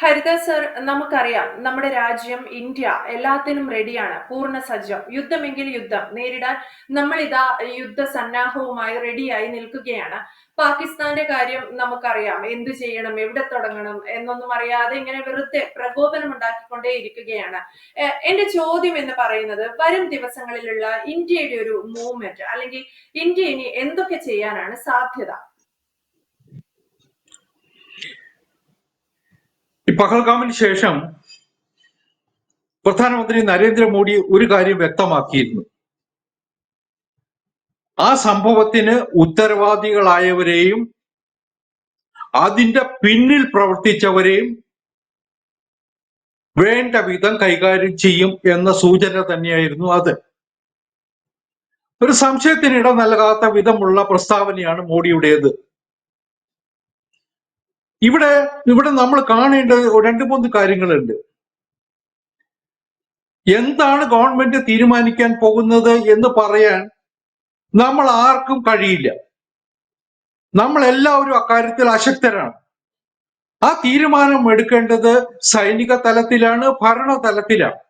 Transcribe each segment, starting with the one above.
ഹരിത sir, നമുക്കറിയാം നമ്മുടെ രാജ്യം ഇന്ത്യ എല്ലാത്തിനും റെഡിയാണ്, പൂർണ്ണ സജ്ജം. യുദ്ധമെങ്കിൽ യുദ്ധം നേരിടാൻ നമ്മളിതാ യുദ്ധസന്നാഹവുമായി റെഡിയായി നിൽക്കുകയാണ്. പാകിസ്ഥാന്റെ കാര്യം നമുക്കറിയാം, എന്തു ചെയ്യണം, എവിടെ തുടങ്ങണം എന്നൊന്നും അറിയാതെ ഇങ്ങനെ വെറുതെ പ്രകോപനം ഉണ്ടാക്കിക്കൊണ്ടേ ഇരിക്കുകയാണ്. എന്റെ ചോദ്യം എന്ന് പറയുന്നത്, വരും ദിവസങ്ങളിലുള്ള ഇന്ത്യയുടെ ഒരു മൂവ്മെന്റ്, അല്ലെങ്കിൽ ഇന്ത്യ ഇനി എന്തൊക്കെ ചെയ്യാനാണ് സാധ്യത? ഈ പഹൽഗാമിന് ശേഷം പ്രധാനമന്ത്രി നരേന്ദ്രമോദി ഒരു കാര്യം വ്യക്തമാക്കിയിരുന്നു. ആ സംഭവത്തിന് ഉത്തരവാദികളായവരെയും അതിന്റെ പിന്നിൽ പ്രവർത്തിച്ചവരെയും വേണ്ട വിധം കൈകാര്യം ചെയ്യും എന്ന സൂചന തന്നെയായിരുന്നു അത്. ഒരു സംശയത്തിന് ഇട നൽകാത്ത വിധമുള്ള പ്രസ്താവനയാണ് മോഡിയുടേത്. ഇവിടെ നമ്മൾ കാണേണ്ട രണ്ട് മൂന്ന് കാര്യങ്ങളുണ്ട്. എന്താണ് ഗവൺമെന്റ് തീരുമാനിക്കാൻ പോകുന്നത് എന്ന് പറയാൻ നമ്മൾ ആർക്കും കഴിയില്ല. നമ്മൾ എല്ലാവരും അക്കാര്യത്തിൽ അശക്തരാണ്. ആ തീരുമാനം എടുക്കേണ്ടത് സൈനിക തലത്തിലാണ്, ഭരണതലത്തിലാണ്.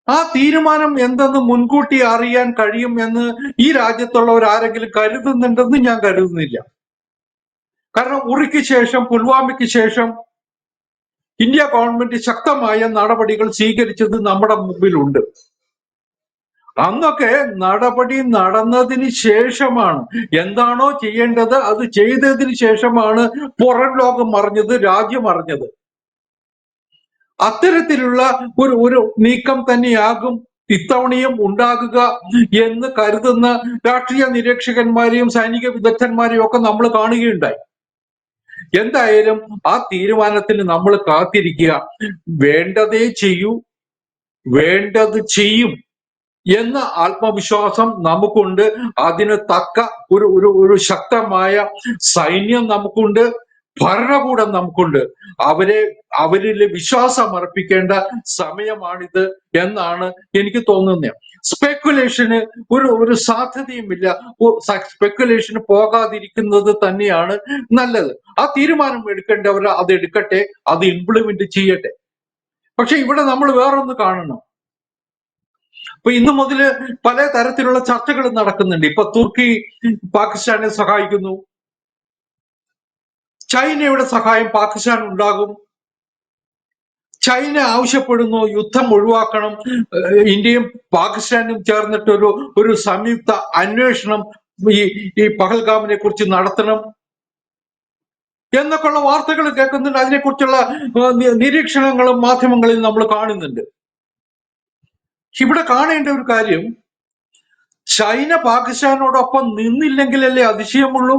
ആ തീരുമാനം എന്തെന്ന് മുൻകൂട്ടി അറിയാൻ കഴിയും എന്ന് ഈ രാജ്യത്തുള്ളവർ ആരെങ്കിലും കരുതുന്നുണ്ടെന്ന് ഞാൻ കരുതുന്നില്ല. കാരണം ഉറിക്ക് ശേഷം, പുൽവാമയ്ക്ക് ശേഷം ഇന്ത്യ ഗവൺമെന്റ് ശക്തമായ നടപടികൾ സ്വീകരിച്ചത് നമ്മുടെ മുമ്പിലുണ്ട്. അന്നൊക്കെ നടപടി നടന്നതിന് ശേഷമാണ്, എന്താണോ ചെയ്യേണ്ടത് അത് ചെയ്തതിന് ശേഷമാണ് പുറം ലോകം അറിഞ്ഞത്, രാജ്യം അറിഞ്ഞത്. അത്തരത്തിലുള്ള ഒരു നീക്കം തന്നെയാകും ഇത്തവണയും ഉണ്ടാകുക എന്ന് കരുതുന്ന രാഷ്ട്രീയ നിരീക്ഷകന്മാരെയും സൈനിക വിദഗ്ധന്മാരെയും ഒക്കെ നമ്മൾ കാണുകയുണ്ടായി. എന്തായാലും ആ തീരുമാനത്തിന് നമ്മൾ കാത്തിരിക്കുക. വേണ്ടതേ ചെയ്യൂ, വേണ്ടത് ചെയ്യും എന്ന ആത്മവിശ്വാസം നമുക്കുണ്ട്. അതിന് തക്ക ഒരു ശക്തമായ സൈന്യം നമുക്കുണ്ട്, ഭരണകൂടം നമുക്കുണ്ട്. അവരിൽ വിശ്വാസം അർപ്പിക്കേണ്ട സമയമാണിത് എന്നാണ് എനിക്ക് തോന്നുന്നത്. സ്പെക്കുലേഷന് ഒരു സാധ്യതയുമില്ല. സ്പെക്കുലേഷന് പോകാതിരിക്കുന്നത് തന്നെയാണ് നല്ലത്. ആ തീരുമാനം എടുക്കേണ്ടവർ അത് എടുക്കട്ടെ, അത് ഇംപ്ലിമെന്റ് ചെയ്യട്ടെ. പക്ഷെ ഇവിടെ നമ്മൾ വേറൊന്ന് കാണണം. ഇപ്പൊ ഇന്നു മുതൽ പല തരത്തിലുള്ള ചർച്ചകൾ നടക്കുന്നുണ്ട്. ഇപ്പൊ തുർക്കി പാകിസ്ഥാനെ സഹായിക്കുന്നു, ചൈനയുടെ സഹായം പാകിസ്ഥാൻ ഉണ്ടാകും. ചൈന ആവശ്യപ്പെടുന്നു യുദ്ധം ഒഴിവാക്കണം, ഇന്ത്യയും പാകിസ്ഥാനും ചേർന്നിട്ട് ഒരു സംയുക്ത അന്വേഷണം ഈ പഹൽഗാമിനെ കുറിച്ച് നടത്തണം എന്നൊക്കെയുള്ള വാർത്തകൾ കേൾക്കുന്നുണ്ട്. അതിനെക്കുറിച്ചുള്ള നിരീക്ഷണങ്ങളും മാധ്യമങ്ങളിൽ നമ്മൾ കാണുന്നുണ്ട്. ഇവിടെ കാണേണ്ട ഒരു കാര്യം, ചൈന പാകിസ്ഥാനോടൊപ്പം നിന്നില്ലെങ്കിലല്ലേ അതിശയമുള്ളൂ.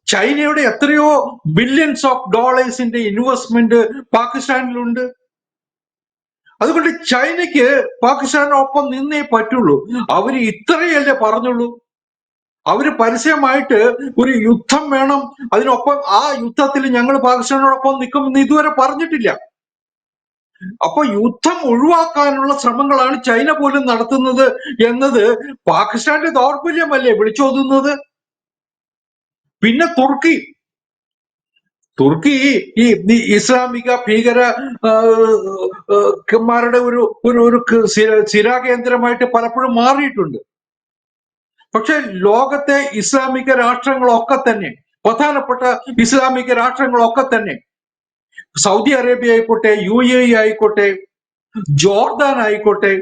ചൈനയുടെ എത്രയോ ബില്യൺസ് ഓഫ് ഡോളേഴ്സിന്റെ ഇൻവെസ്റ്റ്മെന്റ് പാകിസ്ഥാനിലുണ്ട്. അതുകൊണ്ട് ചൈനയ്ക്ക് പാകിസ്ഥാനൊപ്പം നിന്നേ പറ്റുള്ളൂ. അവര് ഇത്രയല്ലേ പറഞ്ഞുള്ളൂ. അവര് പരസ്യമായിട്ട് ഒരു യുദ്ധം വേണം, അതിനൊപ്പം ആ യുദ്ധത്തിൽ ഞങ്ങൾ പാകിസ്ഥാനോടൊപ്പം നിൽക്കുമെന്ന് ഇതുവരെ പറഞ്ഞിട്ടില്ല. അപ്പൊ യുദ്ധം ഒഴിവാക്കാനുള്ള ശ്രമങ്ങളാണ് ചൈന പോലും നടത്തുന്നത് എന്നത് പാകിസ്ഥാന്റെ ദൗർബല്യമല്ലേ വിളിച്ചോതുന്നത്. പിന്നെ തുർക്കി ഈ ഇസ്ലാമിക ഭീകരന്മാരുടെ ഒരു സ്ഥിരാകേന്ദ്രമായിട്ട് പലപ്പോഴും മാറിയിട്ടുണ്ട്. പക്ഷെ ലോകത്തെ ഇസ്ലാമിക രാഷ്ട്രങ്ങളൊക്കെ തന്നെ, പ്രധാനപ്പെട്ട ഇസ്ലാമിക രാഷ്ട്രങ്ങളൊക്കെ തന്നെ, സൗദി അറേബ്യ ആയിക്കോട്ടെ, UAE ആയിക്കോട്ടെ, ജോർദാൻ ആയിക്കോട്ടെ,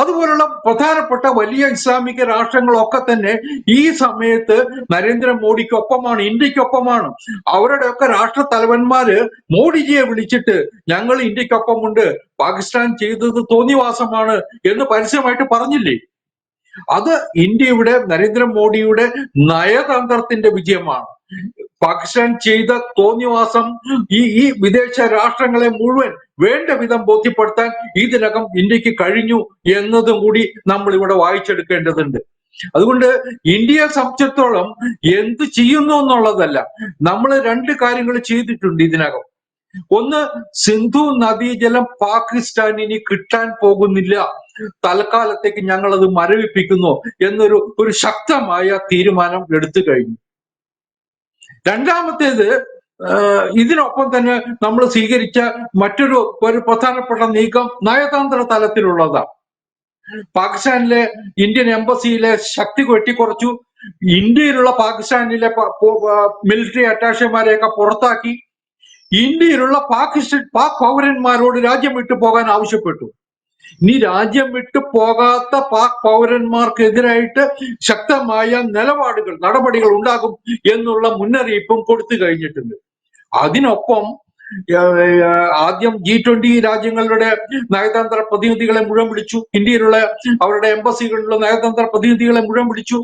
അതുപോലുള്ള പ്രധാനപ്പെട്ട വലിയ ഇസ്ലാമിക രാഷ്ട്രങ്ങളൊക്കെ തന്നെ ഈ സമയത്ത് നരേന്ദ്രമോദിക്കൊപ്പമാണ്, ഇന്ത്യക്കൊപ്പമാണ്. അവരുടെയൊക്കെ രാഷ്ട്ര തലവന്മാര് മോഡിജിയെ വിളിച്ചിട്ട് ഞങ്ങൾ ഇന്ത്യക്കൊപ്പമുണ്ട്, പാകിസ്ഥാൻ ചെയ്തത് തോന്നിവാസമാണ് എന്ന് പരസ്യമായിട്ട് പറഞ്ഞില്ലേ. അത് ഇന്ത്യയുടെ നരേന്ദ്രമോദിയുടെ നയതന്ത്രത്തിന്റെ വിജയമാണ്. പാകിസ്ഥാൻ ചെയ്ത തോന്നിവാസം ഈ വിദേശ രാഷ്ട്രങ്ങളെ മുഴുവൻ വേണ്ട വിധം ബോധ്യപ്പെടുത്താൻ ഇതിനകം ഇന്ത്യക്ക് കഴിഞ്ഞു എന്നതും കൂടി നമ്മൾ ഇവിടെ വായിച്ചെടുക്കേണ്ടതുണ്ട്. അതുകൊണ്ട് ഇന്ത്യയെ സംബന്ധിച്ചിടത്തോളം എന്ത് ചെയ്യുന്നു എന്നുള്ളതല്ല, നമ്മൾ രണ്ട് കാര്യങ്ങൾ ചെയ്തിട്ടുണ്ട് ഇതിനകം. ഒന്ന്, സിന്ധു നദീജലം പാകിസ്ഥാനിന് കിട്ടാൻ പോകുന്നില്ല, തൽക്കാലത്തേക്ക് ഞങ്ങൾ അത് മരവിപ്പിക്കുന്നു എന്നൊരു ശക്തമായ തീരുമാനം എടുത്തു കഴിഞ്ഞു. രണ്ടാമത്തേത്, ഇതിനൊപ്പം തന്നെ നമ്മൾ സ്വീകരിച്ച മറ്റൊരു പ്രധാനപ്പെട്ട നീക്കം നയതന്ത്ര തലത്തിലുള്ളതാണ്. പാകിസ്ഥാനിലെ ഇന്ത്യൻ എംബസിയിലെ ശക്തി വെട്ടിക്കുറച്ചു. ഇന്ത്യയിലുള്ള പാകിസ്ഥാനിലെ മിലിറ്ററി അറ്റാഷമാരെയൊക്കെ പുറത്താക്കി. ഇന്ത്യയിലുള്ള പാക് പൗരന്മാരോട് രാജ്യം വിട്ടു പോകാൻ ആവശ്യപ്പെട്ടു. ഇനി രാജ്യം വിട്ടു പോകാത്ത പാക് പൗരന്മാർക്കെതിരായിട്ട് ശക്തമായ നടപടികൾ ഉണ്ടാകും എന്നുള്ള മുന്നറിയിപ്പും കൊടുത്തു കഴിഞ്ഞിട്ടുണ്ട്. അതിനൊപ്പം ആദ്യം G20 രാജ്യങ്ങളുടെ നയതന്ത്ര പ്രതിനിധികളെ മുഴുവൻ വിളിച്ചു. ഇന്ത്യയിലുള്ള അവരുടെ എംബസികളിലുള്ള നയതന്ത്ര പ്രതിനിധികളെ മുഴുവൻ വിളിച്ചു.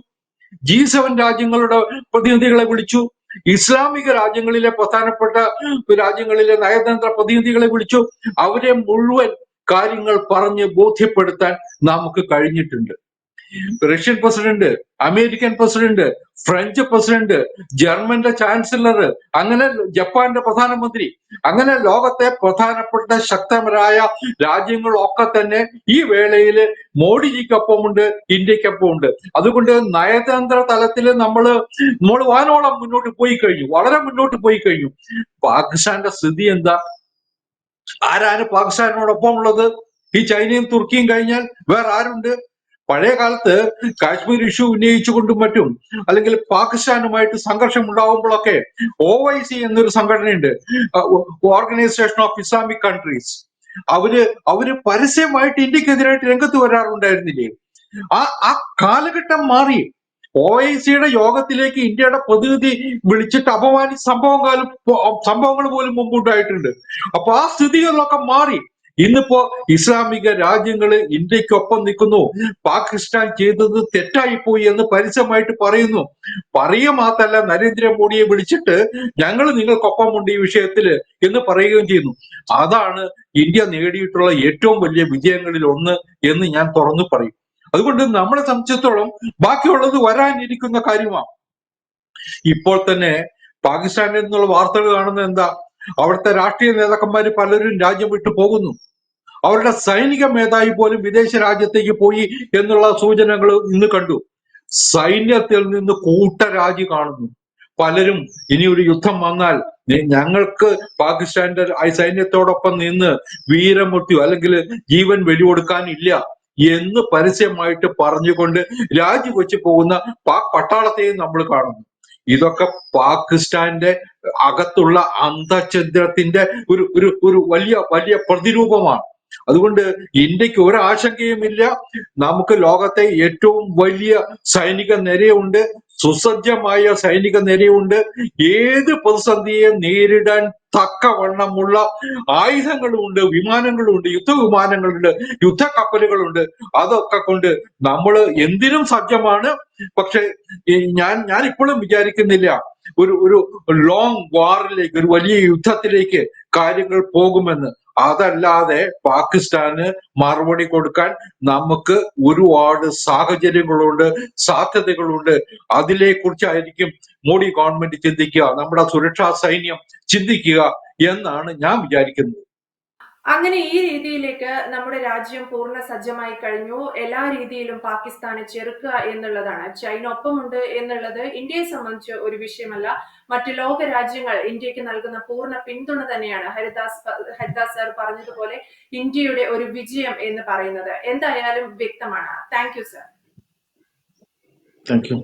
G7 രാജ്യങ്ങളുടെ പ്രതിനിധികളെ വിളിച്ചു. ഇസ്ലാമിക രാജ്യങ്ങളിലെ പ്രധാനപ്പെട്ട രാജ്യങ്ങളിലെ നയതന്ത്ര പ്രതിനിധികളെ വിളിച്ചു. അവരെ മുഴുവൻ കാര്യങ്ങൾ പറഞ്ഞ് ബോധ്യപ്പെടുത്താൻ നമുക്ക് കഴിഞ്ഞിട്ടുണ്ട്. Russian president, American president, French president, ജർമ്മന്റെ ചാൻസലർ, അങ്ങനെ ജപ്പാന്റെ പ്രധാനമന്ത്രി, അങ്ങനെ ലോകത്തെ പ്രധാനപ്പെട്ട ശക്തരായ രാജ്യങ്ങളൊക്കെ തന്നെ ഈ വേളയിൽ മോഡിജിക്കൊപ്പമുണ്ട്, ഇന്ത്യക്കൊപ്പമുണ്ട്. അതുകൊണ്ട് നയതന്ത്ര തലത്തിൽ നമ്മൾ വാനോളം മുന്നോട്ട് പോയി കഴിഞ്ഞു, വളരെ മുന്നോട്ട് പോയി കഴിഞ്ഞു. പാകിസ്ഥാന്റെ സ്ഥിതി എന്താ? ആരാണ് പാകിസ്ഥാനോടൊപ്പം ഉള്ളത്? ഈ ചൈനയും തുർക്കിയും കഴിഞ്ഞാൽ വേറെ ആരുണ്ട്? പഴയ കാലത്ത് കാശ്മീർ ഇഷ്യൂ ഉന്നയിച്ചുകൊണ്ടും മറ്റും, അല്ലെങ്കിൽ പാകിസ്ഥാനുമായിട്ട് സംഘർഷം ഉണ്ടാകുമ്പോഴൊക്കെ OIC എന്നൊരു സംഘടനയുണ്ട്, ഓർഗനൈസേഷൻ ഓഫ് ഇസ്ലാമിക് കൺട്രീസ്. അവര് പരസ്യമായിട്ട് ഇന്ത്യക്കെതിരായിട്ട് രംഗത്ത് വരാറുണ്ടായിരുന്നില്ലേ? ആ കാലഘട്ടം മാറി. OICയുടെ യോഗത്തിലേക്ക് ഇന്ത്യയുടെ പ്രതിനിധി വിളിച്ചിട്ട് അപമാനിച്ച സംഭവങ്ങൾ പോലും മുമ്പുണ്ടായിട്ടുണ്ട്. അപ്പൊ ആ സ്ഥിതികളിലൊക്കെ മാറി. ഇന്നിപ്പോ ഇസ്ലാമിക രാജ്യങ്ങള് ഇന്ത്യക്കൊപ്പം നിൽക്കുന്നു. പാകിസ്ഥാൻ ചെയ്തത് തെറ്റായിപ്പോയി എന്ന് പരസ്യമായിട്ട് പറയുന്നു. പറയുക മാത്രല്ല, നരേന്ദ്രമോദിയെ വിളിച്ചിട്ട് ഞങ്ങൾ നിങ്ങൾക്കൊപ്പമുണ്ട് ഈ വിഷയത്തില് എന്ന് പറയുകയും ചെയ്യുന്നു. അതാണ് ഇന്ത്യ നേടിയിട്ടുള്ള ഏറ്റവും വലിയ വിജയങ്ങളിൽ ഒന്ന് എന്ന് ഞാൻ തുറന്നു പറയും. അതുകൊണ്ട് നമ്മളെ സംബന്ധിച്ചിടത്തോളം ബാക്കിയുള്ളത് വരാനിരിക്കുന്ന കാര്യമാണ്. ഇപ്പോൾ തന്നെ പാകിസ്ഥാനിൽ നിന്നുള്ള വാർത്തകൾ കാണുന്നത് എന്താ? അവിടുത്തെ രാഷ്ട്രീയ നേതാക്കന്മാര് പലരും രാജ്യം വിട്ടു പോകുന്നു. അവരുടെ സൈനിക മേധാവി പോലും വിദേശ രാജ്യത്തേക്ക് പോയി എന്നുള്ള സൂചനകൾ ഇന്ന് കണ്ടു. സൈന്യത്തിൽ നിന്ന് കൂട്ടരാജി കാണുന്നു. പലരും ഇനി ഒരു യുദ്ധം വന്നാൽ ഞങ്ങൾക്ക് പാകിസ്ഥാന്റെ സൈന്യത്തോടൊപ്പം നിന്ന് വീരമൃത്യു അല്ലെങ്കിൽ ജീവൻ വെടികൊടുക്കാനില്ല എന്ന് പരസ്യമായിട്ട് പറഞ്ഞുകൊണ്ട് രാജിവെച്ച് പോകുന്ന പാക് പട്ടാളത്തെയും നമ്മൾ കാണുന്നു. ഇതൊക്കെ പാകിസ്ഥാന്റെ അകത്തുള്ള അന്തഛിദ്രത്തിന്റെ ഒരു വലിയ പ്രതിരൂപമാണ്. അതുകൊണ്ട് ഇന്ത്യക്ക് ഒരു ആശങ്കയുമില്ല. നമുക്ക് ലോകത്തെ ഏറ്റവും വലിയ സൈനിക നിരയുണ്ട്, സുസജ്ജമായ സൈനിക നിരയുണ്ട്. ഏത് പ്രതിസന്ധിയെ നേരിടാൻ തക്കവണ്ണമുള്ള ആയുധങ്ങളുമുണ്ട്, വിമാനങ്ങളുമുണ്ട്, യുദ്ധവിമാനങ്ങളുണ്ട്, യുദ്ധക്കപ്പലുകളുണ്ട്. അതൊക്കെ കൊണ്ട് നമ്മൾ എന്തിനും സജ്ജമാണ്. പക്ഷെ ഞാൻ ഇപ്പോഴും വിചാരിക്കുന്നില്ല ഒരു ലോങ് വാറിലേക്ക്, ഒരു വലിയ യുദ്ധത്തിലേക്ക് കാര്യങ്ങൾ പോകുമെന്ന്. അതല്ലാതെ പാകിസ്ഥാന് മറുപടി കൊടുക്കാൻ നമുക്ക് ഒരുപാട് സാഹചര്യങ്ങളുണ്ട്, സാധ്യതകളുണ്ട്. അതിനെക്കുറിച്ചായിരിക്കും മോഡി ഗവൺമെന്റ് ചിന്തിക്കുക, നമ്മുടെ സുരക്ഷാ സൈന്യം ചിന്തിക്കുക എന്നാണ് ഞാൻ വിചാരിക്കുന്നത്. അങ്ങനെ ഈ രീതിയിലേക്ക് നമ്മുടെ രാജ്യം പൂർണ്ണ സജ്ജമായി കഴിഞ്ഞു. എല്ലാ രീതിയിലും പാകിസ്ഥാനെ ചെറുക്കുക എന്നുള്ളതാണ്. ചൈന ഒപ്പമുണ്ട് എന്നുള്ളത് ഇന്ത്യയെ സംബന്ധിച്ച് ഒരു വിഷയമല്ല. മറ്റു ലോക രാജ്യങ്ങൾ ഇന്ത്യക്ക് നൽകുന്ന പൂർണ്ണ പിന്തുണ തന്നെയാണ് ഹരിദാസ് സർ പറഞ്ഞതുപോലെ ഇന്ത്യയുടെ ഒരു വിജയം എന്ന് പറയുന്നത്. എന്തായാലും വ്യക്തമാണ്. Thank you sir. Thank you.